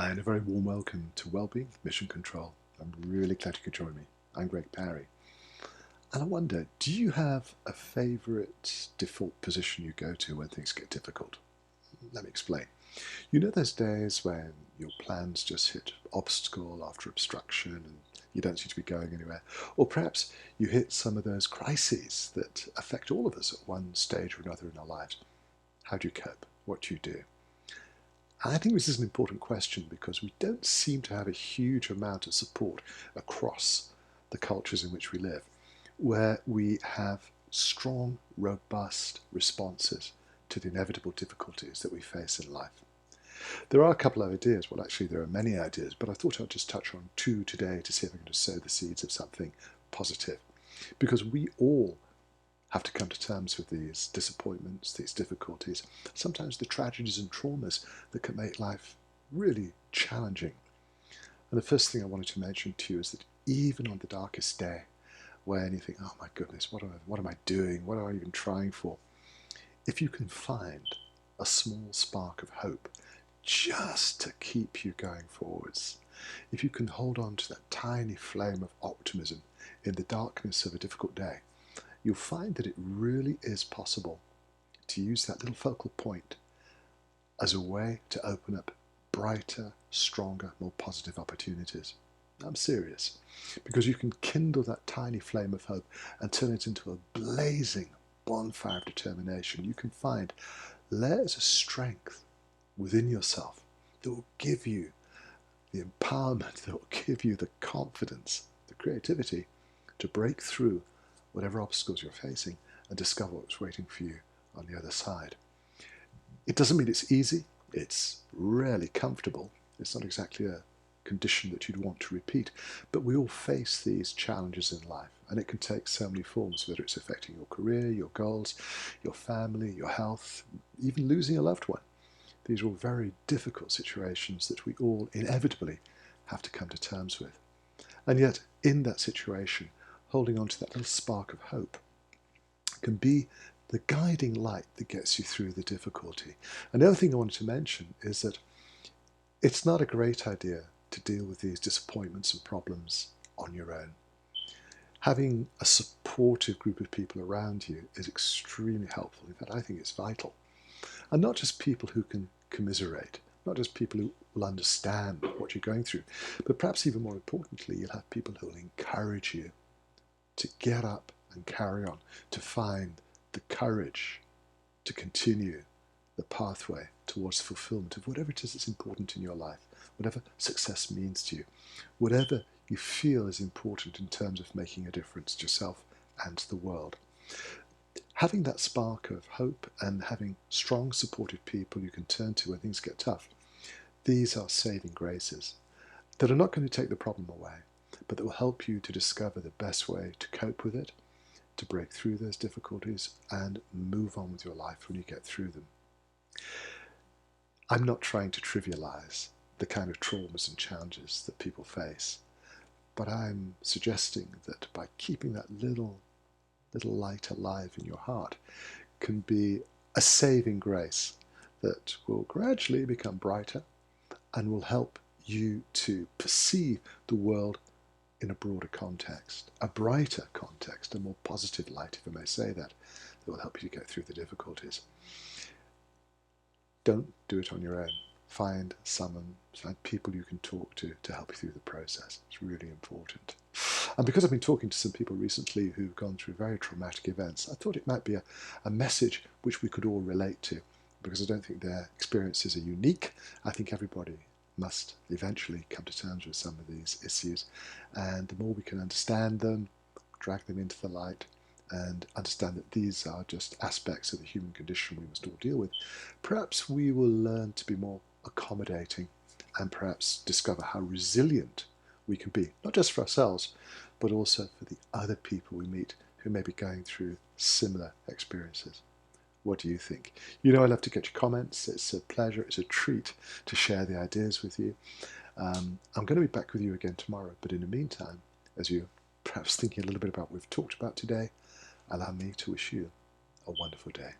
And a very warm welcome to Wellbeing Mission Control. I'm really glad you could join me. I'm Greg Parry. And I wonder, do you have a favourite default position you go to when things get difficult? Let me explain. You know those days when your plans just hit obstacle after obstruction and you don't seem to be going anywhere? Or perhaps you hit some of those crises that affect all of us at one stage or another in our lives. How do you cope? What do you do? I think this is an important question because we don't seem to have a huge amount of support across the cultures in which we live, where we have strong, robust responses to the inevitable difficulties that we face in life. There are a couple of ideas, well actually there are many ideas, but I thought I'd just touch on two today to see if I can just sow the seeds of something positive. Because we all have to come to terms with these disappointments, these difficulties, sometimes the tragedies and traumas that can make life really challenging. And the first thing I wanted to mention to you is that even on the darkest day, when you think, oh my goodness, what am I doing? What am I even trying for? If you can find a small spark of hope just to keep you going forwards, if you can hold on to that tiny flame of optimism in the darkness of a difficult day, you'll find that it really is possible to use that little focal point as a way to open up brighter, stronger, more positive opportunities. I'm serious, because you can kindle that tiny flame of hope and turn it into a blazing bonfire of determination. You can find layers of strength within yourself that will give you the empowerment, that will give you the confidence, the creativity to break through whatever obstacles you're facing and discover what's waiting for you on the other side. It doesn't mean it's easy. It's rarely comfortable. It's not exactly a condition that you'd want to repeat, but we all face these challenges in life, and it can take so many forms, whether it's affecting your career, your goals, your family, your health, even losing a loved one. These are all very difficult situations that we all inevitably have to come to terms with. And yet, in that situation, holding on to that little spark of hope can be the guiding light that gets you through the difficulty. Another thing I wanted to mention is that it's not a great idea to deal with these disappointments and problems on your own. Having a supportive group of people around you is extremely helpful. In fact, I think it's vital. And not just people who can commiserate, not just people who will understand what you're going through, but perhaps even more importantly, you'll have people who will encourage you to get up and carry on, to find the courage to continue the pathway towards fulfillment of whatever it is that's important in your life, whatever success means to you, whatever you feel is important in terms of making a difference to yourself and to the world. Having that spark of hope and having strong, supportive people you can turn to when things get tough, these are saving graces that are not going to take the problem away, but that will help you to discover the best way to cope with it, to break through those difficulties and move on with your life when you get through them. I'm not trying to trivialize the kind of traumas and challenges that people face, but I'm suggesting that by keeping that little light alive in your heart can be a saving grace that will gradually become brighter and will help you to perceive the world in a broader context, a brighter context, a more positive light, if I may say that will help you to get through the difficulties. Don't do it on your own. Find someone, find people you can talk to help you through the process. It's really important. And because I've been talking to some people recently who've gone through very traumatic events, I thought it might be a message which we could all relate to, because I don't think their experiences are unique. I think everybody must eventually come to terms with some of these issues, and the more we can understand them, drag them into the light, and understand that these are just aspects of the human condition we must all deal with, perhaps we will learn to be more accommodating and perhaps discover how resilient we can be, not just for ourselves, but also for the other people we meet who may be going through similar experiences. What do you think? You know I love to get your comments. It's a pleasure, it's a treat to share the ideas with you. I'm going to be back with you again tomorrow, but in the meantime, as you're perhaps thinking a little bit about what we've talked about today, allow me to wish you a wonderful day.